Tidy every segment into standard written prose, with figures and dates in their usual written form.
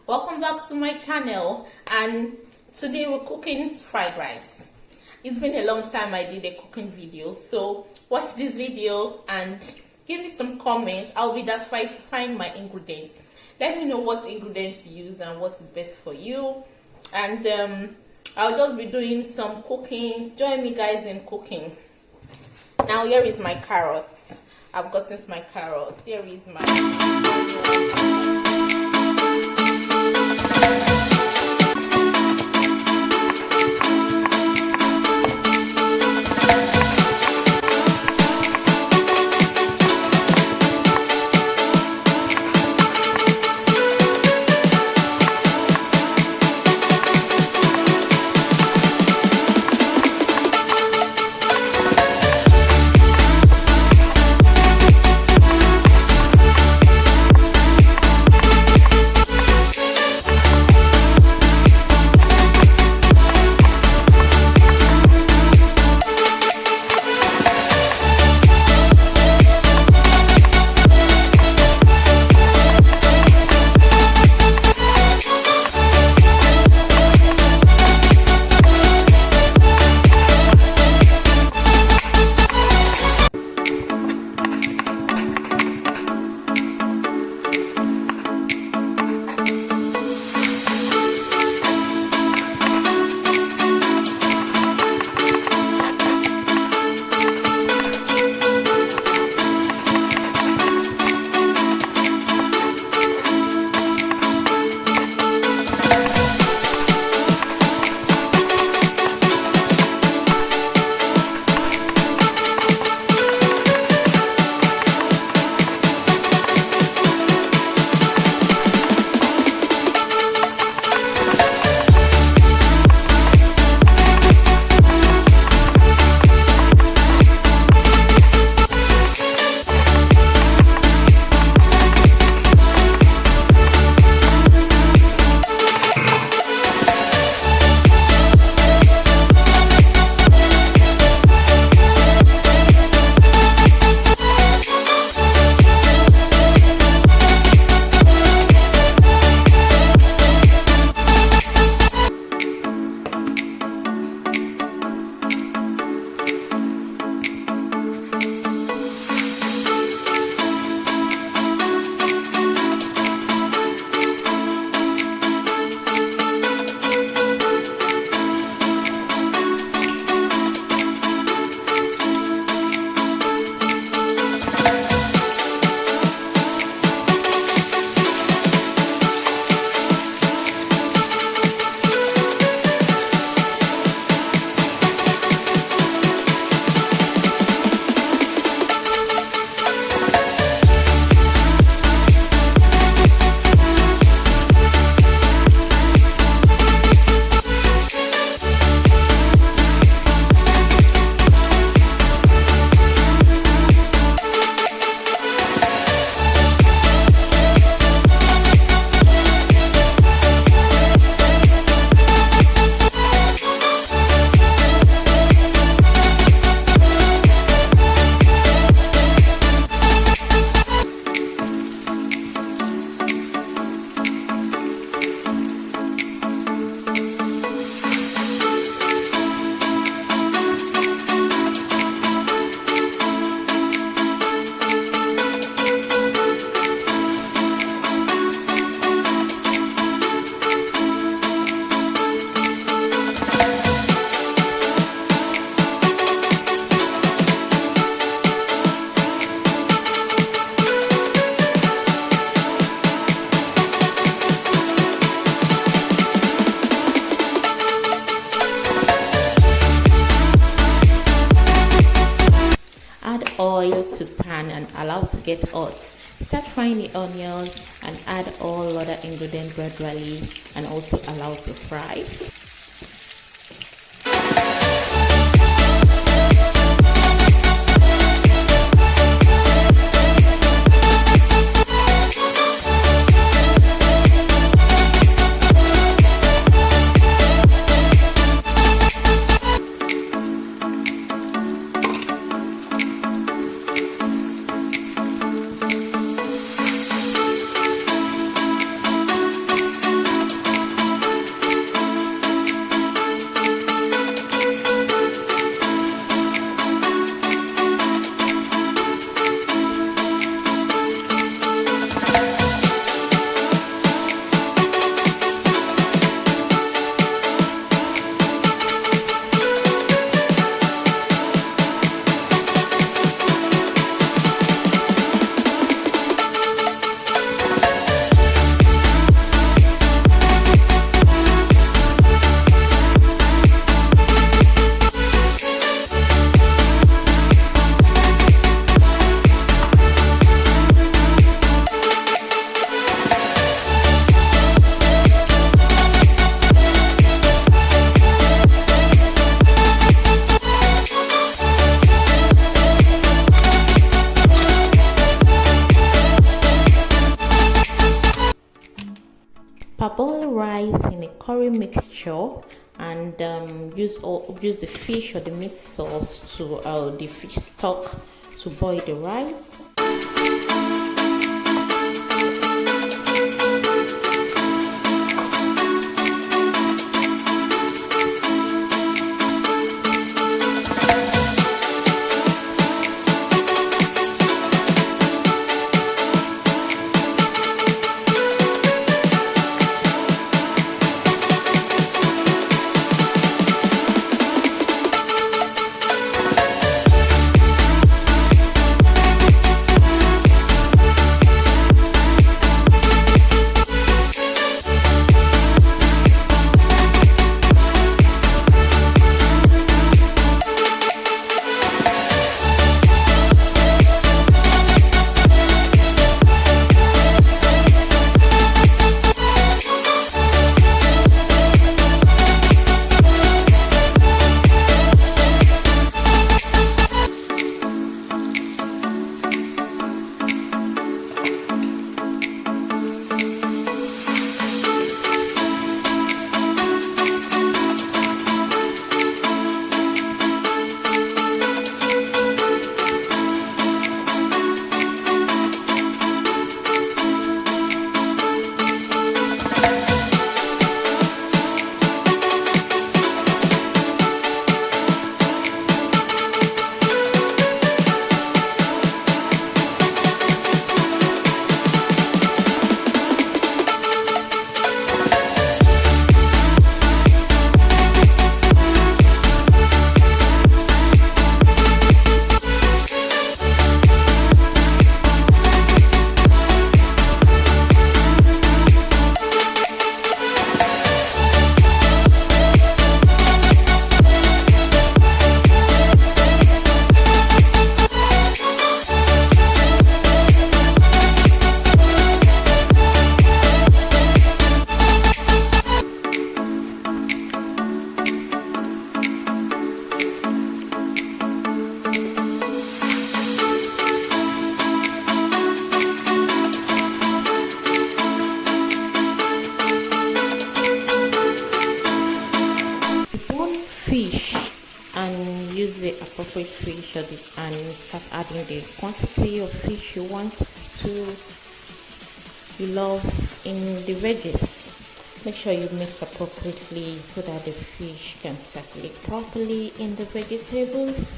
Welcome back to my channel, and today we're cooking fried rice. It's been a long time I did a cooking video, so watch this video and give me some comments. I'll be diversifying my ingredients. Let me know what ingredients you use and what is best for you, and I'll just be doing some cooking. Join me guys in cooking. Now here is my carrots. I've gotten my carrots. Here is my oil to pan and allow to get hot. Start frying the onions and add all other ingredients gradually and also allow to fry. parboil rice in a curry mixture, and use the fish or the meat sauce to the fish stock to boil the rice. Fish and use the appropriate fish and start adding the quantity of fish you want you love in the veggies. Make sure you mix appropriately so that the fish can circulate properly in the vegetables.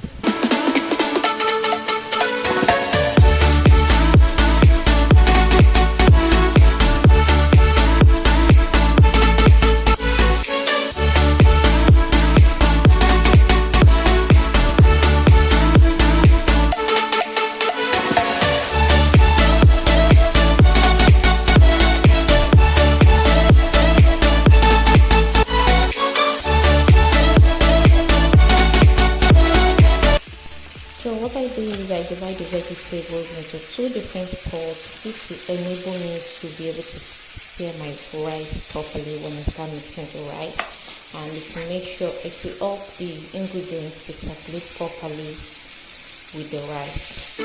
So what I do is I divide the vegetables into two different pots. This will enable me to be able to stir my rice properly when I start mixing the rice, and it will make sure it will help the ingredients to circulate properly with the rice.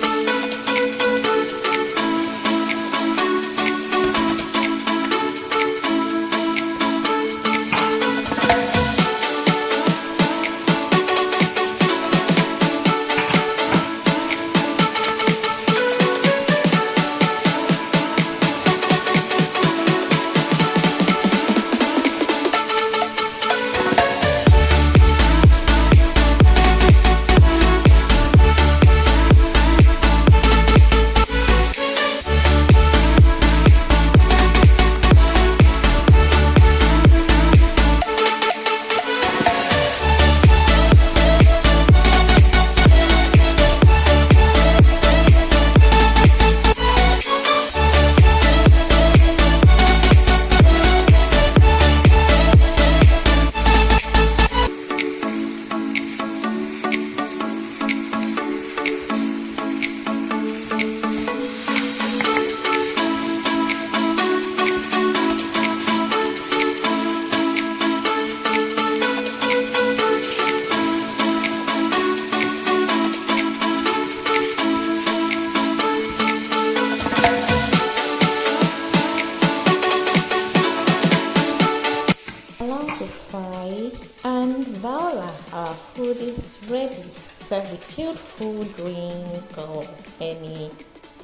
enjoy. And voila, our food is ready. Serve with chilled food, drink, or any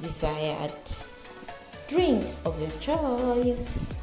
desired drink of your choice.